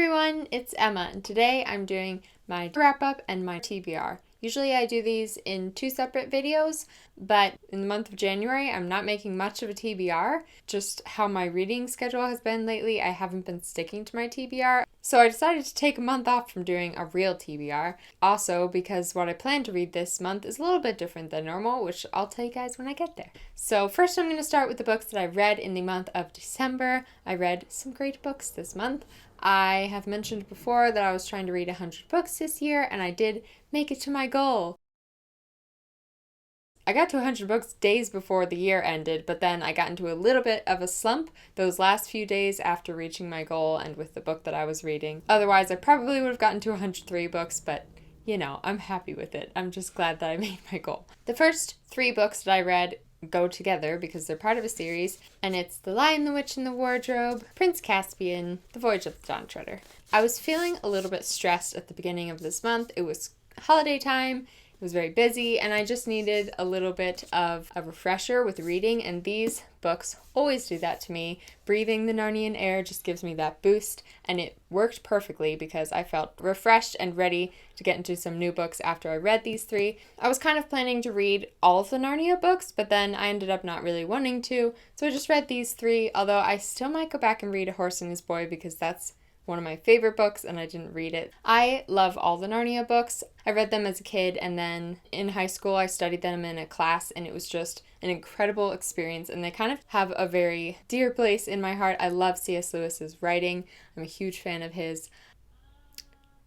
everyone, it's Emma, and today I'm doing my wrap up and my TBR. Usually I do these in two separate videos, but in the month of January I'm not making much of a TBR. Just how my reading schedule has been lately, I haven't been sticking to my TBR. So I decided to take a month off from doing a real TBR. Also because what I plan to read this month is a little bit different than normal, which I'll tell you guys when I get there. So first I'm going to start with the books that I read in the month of December. I read some great books this month. I have mentioned before that I was trying to read 100 books this year, and I did make it to my goal. I got to 100 books days before the year ended, but then I got into a little bit of a slump those last few days after reaching my goal and with the book that I was reading. Otherwise, I probably would have gotten to 103 books, but I'm happy with it. I'm just glad that I made my goal. The first 3 books that I read go together because they're part of a series, and it's The Lion, the Witch, and the Wardrobe, Prince Caspian, The Voyage of the Dawn Treader. I was feeling a little bit stressed at the beginning of this month. It was holiday time, it was very busy, and I just needed a little bit of a refresher with reading, and these books always do that to me. Breathing the Narnian air just gives me that boost, and it worked perfectly because I felt refreshed and ready to get into some new books after I read these 3. I was kind of planning to read all of the Narnia books, but then I ended up not really wanting to, so I just read these 3, although I still might go back and read A Horse and His Boy because that's one of my favorite books and I didn't read it. I love all the Narnia books. I read them as a kid, and then in high school I studied them in a class, and it was just an incredible experience, and they kind of have a very dear place in my heart. I love C.S. Lewis's writing. I'm a huge fan of his.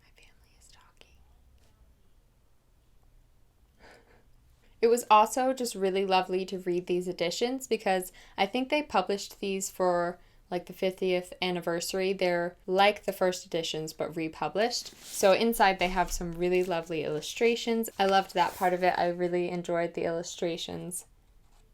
My family is talking. It was also just really lovely to read these editions because I think they published these for like the 50th anniversary. They're like the first editions but republished. So inside they have some really lovely illustrations. I loved that part of it. I really enjoyed the illustrations.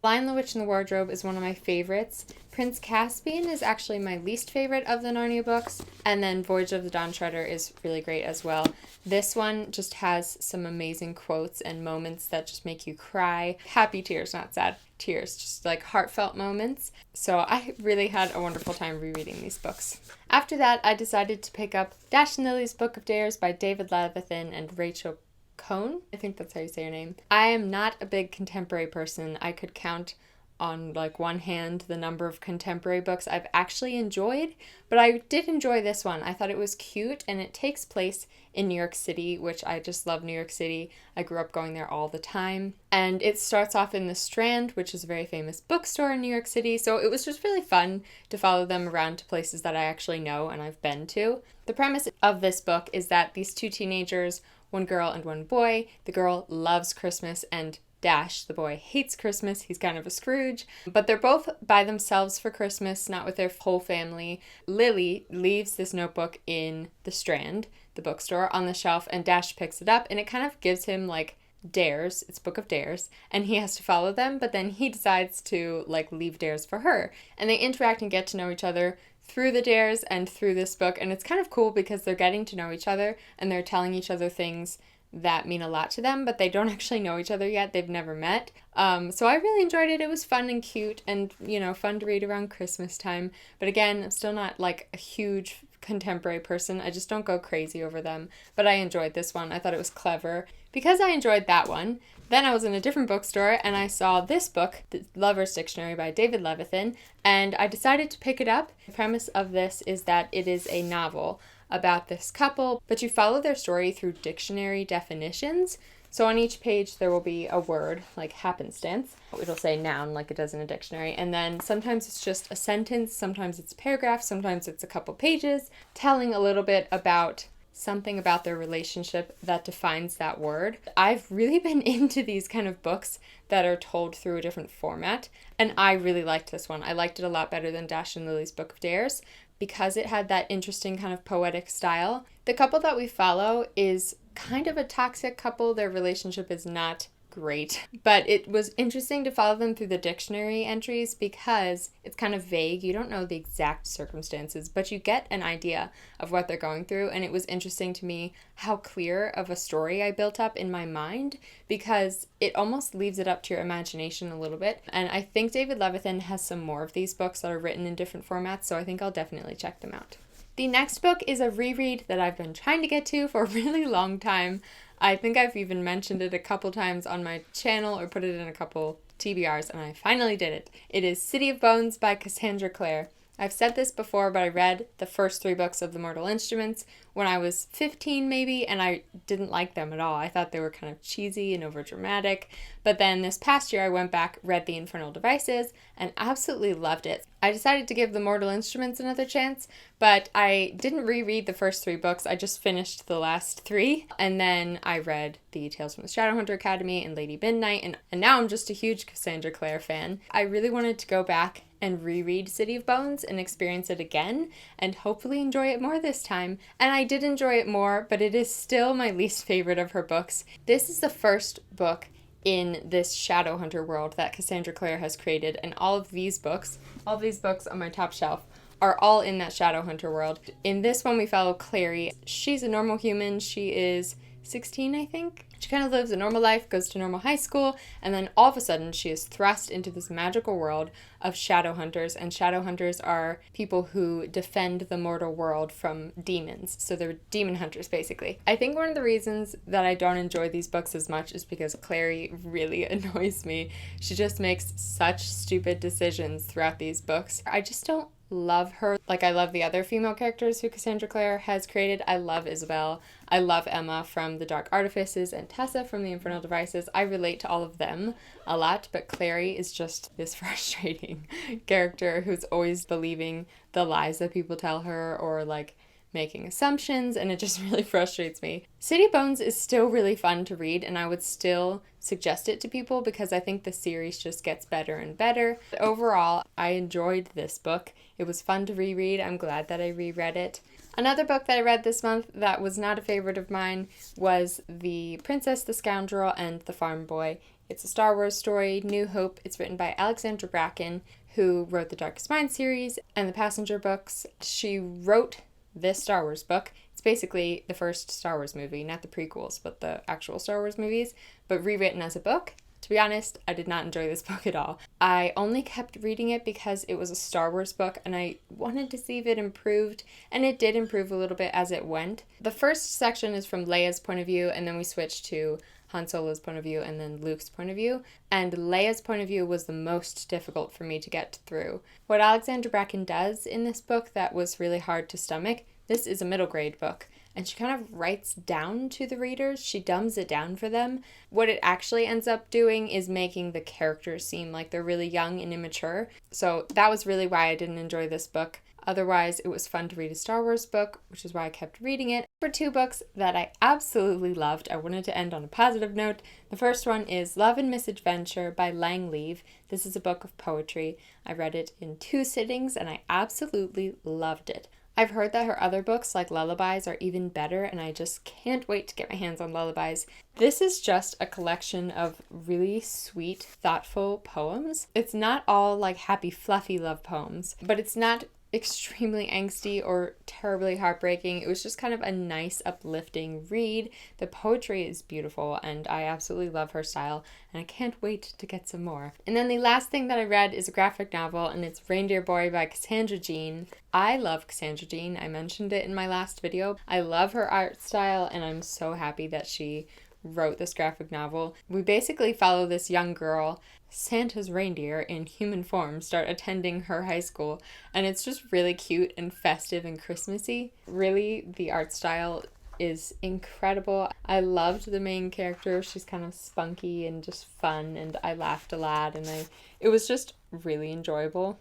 Lion, the Witch, and the Wardrobe is one of my favorites. Prince Caspian is actually my least favorite of the Narnia books, and then Voyage of the Dawn Treader is really great as well. This one just has some amazing quotes and moments that just make you cry. Happy tears, not sad tears, just like heartfelt moments. So I really had a wonderful time rereading these books. After that, I decided to pick up Dash and Lily's Book of Dares by David Levithan and Rachel Cohn. I think that's how you say your name. I am not a big contemporary person. I could count on like one hand the number of contemporary books I've actually enjoyed, but I did enjoy this one. I thought it was cute, and it takes place in New York City, which I just love New York City. I grew up going there all the time. And it starts off in the Strand, which is a very famous bookstore in New York City, so it was just really fun to follow them around to places that I actually know and I've been to. The premise of this book is that these 2 teenagers, one girl and one boy. The girl loves Christmas, and Dash, the boy, hates Christmas. He's kind of a Scrooge. But they're both by themselves for Christmas, not with their whole family. Lily leaves this notebook in the Strand, the bookstore, on the shelf, and Dash picks it up, and it kind of gives him like dares. It's Book of Dares, and he has to follow them, but then he decides to like leave dares for her. And they interact and get to know each other through the dares and through this book, and it's kind of cool because they're getting to know each other and they're telling each other things that mean a lot to them, but they don't actually know each other yet. They've never met. So I really enjoyed it. It was fun and cute and, fun to read around Christmas time. But again, I'm still not like a huge contemporary person. I just don't go crazy over them. But I enjoyed this one. I thought it was clever. Because I enjoyed that one, then I was in a different bookstore and I saw this book, The Lover's Dictionary by David Levithan, and I decided to pick it up. The premise of this is that it is a novel about this couple, but you follow their story through dictionary definitions. So on each page there will be a word, like happenstance. It'll say noun like it does in a dictionary, and then sometimes it's just a sentence, sometimes it's a paragraph, sometimes it's a couple pages, telling a little bit about something about their relationship that defines that word. I've really been into these kind of books that are told through a different format, and I really liked this one. I liked it a lot better than Dash and Lily's Book of Dares because it had that interesting kind of poetic style. The couple that we follow is kind of a toxic couple. Their relationship is not great, but it was interesting to follow them through the dictionary entries because it's kind of vague. You don't know the exact circumstances, but you get an idea of what they're going through, and it was interesting to me how clear of a story I built up in my mind because it almost leaves it up to your imagination a little bit. And I think David Levithan has some more of these books that are written in different formats, so I think I'll definitely check them out. The next book is a reread that I've been trying to get to for a really long time. I think I've even mentioned it a couple times on my channel or put it in a couple TBRs, and I finally did it. It is City of Bones by Cassandra Clare. I've said this before, but I read the first 3 books of The Mortal Instruments when I was 15 maybe, and I didn't like them at all. I thought they were kind of cheesy and overdramatic. But then this past year I went back, read The Infernal Devices, and absolutely loved it. I decided to give The Mortal Instruments another chance, but I didn't reread the first 3 books. I just finished the last 3, and then I read the Tales from the Shadowhunter Academy and Lady Midnight, and now I'm just a huge Cassandra Clare fan. I really wanted to go back and reread City of Bones and experience it again and hopefully enjoy it more this time. And I did enjoy it more, but it is still my least favorite of her books. This is the first book in this Shadowhunter world that Cassandra Clare has created, and all of these books on my top shelf are all in that Shadowhunter world. In this one we follow Clary. She's a normal human. She is 16, I think. She kind of lives a normal life, goes to normal high school, and then all of a sudden she is thrust into this magical world of Shadowhunters, and Shadowhunters are people who defend the mortal world from demons. So they're demon hunters, basically. I think one of the reasons that I don't enjoy these books as much is because Clary really annoys me. She just makes such stupid decisions throughout these books. I just don't love her like I love the other female characters who Cassandra Clare has created. I love Isabel. I love Emma from The Dark Artifices and Tessa from The Infernal Devices. I relate to all of them a lot, but Clary is just this frustrating character who's always believing the lies that people tell her or like making assumptions, and it just really frustrates me. City of Bones is still really fun to read, and I would still suggest it to people because I think the series just gets better and better. But overall, I enjoyed this book. It was fun to reread. I'm glad that I reread it. Another book that I read this month that was not a favorite of mine was The Princess, the Scoundrel, and the Farm Boy. It's a Star Wars story, New Hope. It's written by Alexandra Bracken, who wrote the Darkest Mind series and the Passenger books. She wrote this Star Wars book. It's basically the first Star Wars movie, not the prequels, but the actual Star Wars movies, but rewritten as a book. To be honest, I did not enjoy this book at all. I only kept reading it because it was a Star Wars book and I wanted to see if it improved, and it did improve a little bit as it went. The first section is from Leia's point of view, and then we switch to Han Solo's point of view and then Luke's point of view, and Leia's point of view was the most difficult for me to get through. What Alexandra Bracken does in this book that was really hard to stomach, this is a middle grade book, and she kind of writes down to the readers. She dumbs it down for them. What it actually ends up doing is making the characters seem like they're really young and immature. So that was really why I didn't enjoy this book. Otherwise, it was fun to read a Star Wars book, which is why I kept reading it. For 2 books that I absolutely loved, I wanted to end on a positive note. The first one is Love and Misadventure by Lang Leave. This is a book of poetry. I read it in 2 sittings and I absolutely loved it. I've heard that her other books, like Lullabies, are even better, and I just can't wait to get my hands on Lullabies. This is just a collection of really sweet, thoughtful poems. It's not all like happy, fluffy love poems, but it's not extremely angsty or terribly heartbreaking. It was just kind of a nice, uplifting read. The poetry is beautiful, and I absolutely love her style, and I can't wait to get some more. And then the last thing that I read is a graphic novel, and it's Reindeer Boy by Cassandra Jean. I love Cassandra Jean. I mentioned it in my last video. I love her art style, and I'm so happy that she wrote this graphic novel. We basically follow this young girl. Santa's reindeer in human form start attending her high school, and it's just really cute and festive and Christmassy. Really, the art style is incredible. I loved the main character. She's kind of spunky and just fun, and I laughed a lot, and it was just really enjoyable.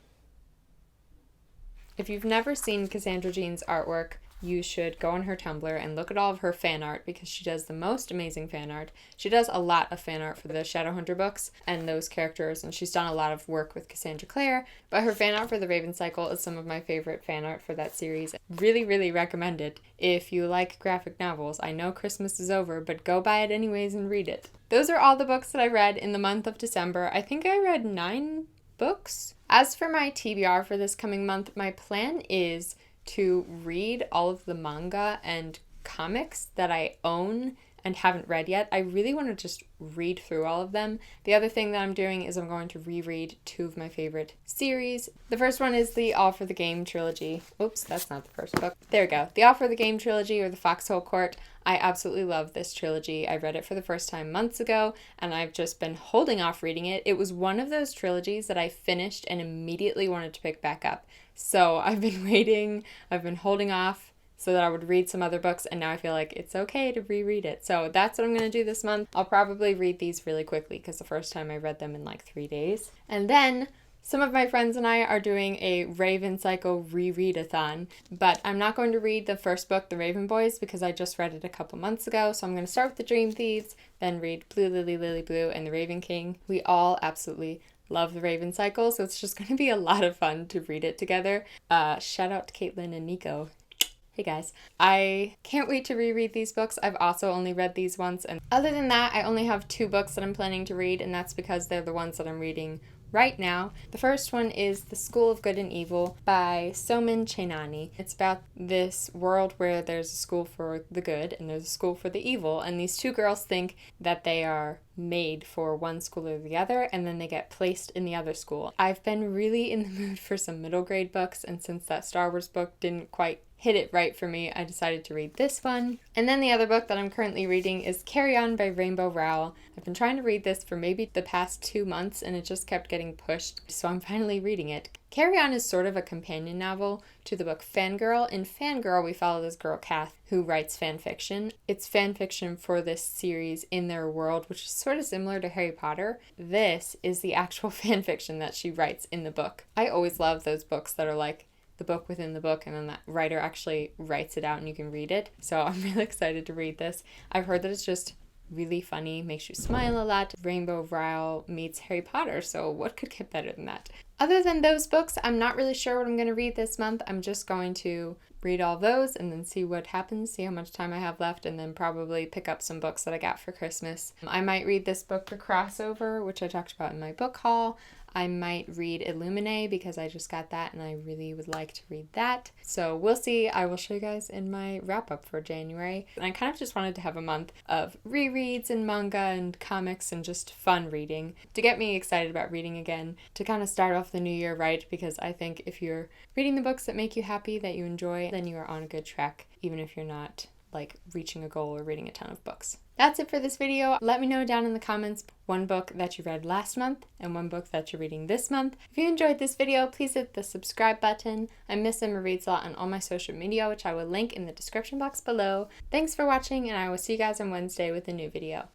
If you've never seen Cassandra Jean's artwork, you should go on her Tumblr and look at all of her fan art because she does the most amazing fan art. She does a lot of fan art for the Shadowhunter books and those characters, and she's done a lot of work with Cassandra Clare, but her fan art for the Raven Cycle is some of my favorite fan art for that series. Really, really recommend it if you like graphic novels. I know Christmas is over, but go buy it anyways and read it. Those are all the books that I read in the month of December. I think I read 9 books. As for my TBR for this coming month, my plan is to read all of the manga and comics that I own and haven't read yet. I really want to just read through all of them. The other thing that I'm doing is I'm going to reread 2 of my favorite series. The first one is the All for the Game trilogy. Oops, that's not the first book. There we go. The All for the Game trilogy, or the Foxhole Court. I absolutely love this trilogy. I read it for the first time months ago, and I've just been holding off reading it. It was one of those trilogies that I finished and immediately wanted to pick back up. So I've been waiting, I've been holding off so that I would read some other books, and now I feel like it's okay to reread it. So that's what I'm going to do this month. I'll probably read these really quickly because the first time I read them in like 3 days. And then some of my friends and I are doing a Raven Cycle reread-a-thon, but I'm not going to read the first book, The Raven Boys, because I just read it a couple months ago. So I'm going to start with The Dream Thieves, then read Blue Lily, Lily Blue, and The Raven King. We all absolutely love The Raven Cycle, so it's just going to be a lot of fun to read it together. Shout out to Caitlin and Nico. Hey guys. I can't wait to reread these books. I've also only read these once, and other than that, I only have 2 books that I'm planning to read, and that's because they're the ones that I'm reading right now. The first one is The School of Good and Evil by Soman Chainani. It's about this world where there's a school for the good and there's a school for the evil, and these 2 girls think that they are made for one school or the other, and then they get placed in the other school. I've been really in the mood for some middle grade books, and since that Star Wars book didn't quite hit it right for me, I decided to read this one. And then the other book that I'm currently reading is Carry On by Rainbow Rowell. I've been trying to read this for maybe the past 2 months, and it just kept getting pushed, so I'm finally reading it. Carry On is sort of a companion novel to the book Fangirl. In Fangirl, we follow this girl, Kath, who writes fan fiction. It's fan fiction for this series in their world, which is sort of similar to Harry Potter. This is the actual fan fiction that she writes in the book. I always love those books that are like the book within the book, and then that writer actually writes it out and you can read it. So I'm really excited to read this. I've heard that it's just really funny, makes you smile a lot. Rainbow Rowell meets Harry Potter, so what could get better than that? Other than those books, I'm not really sure what I'm going to read this month. I'm just going to read all those and then see what happens, see how much time I have left, and then probably pick up some books that I got for Christmas. I might read this book, The Crossover, which I talked about in my book haul. I might read Illuminae because I just got that and I really would like to read that. So we'll see. I will show you guys in my wrap up for January. And I kind of just wanted to have a month of rereads and manga and comics and just fun reading to get me excited about reading again, to kind of start off the new year right, because I think if you're reading the books that make you happy, that you enjoy, then you are on a good track, even if you're not like reaching a goal or reading a ton of books. That's it for this video. Let me know down in the comments one book that you read last month and one book that you're reading this month. If you enjoyed this video, please hit the subscribe button. I'm Miss Emma Reads a Lot on all my social media, which I will link in the description box below. Thanks for watching, and I will see you guys on Wednesday with a new video.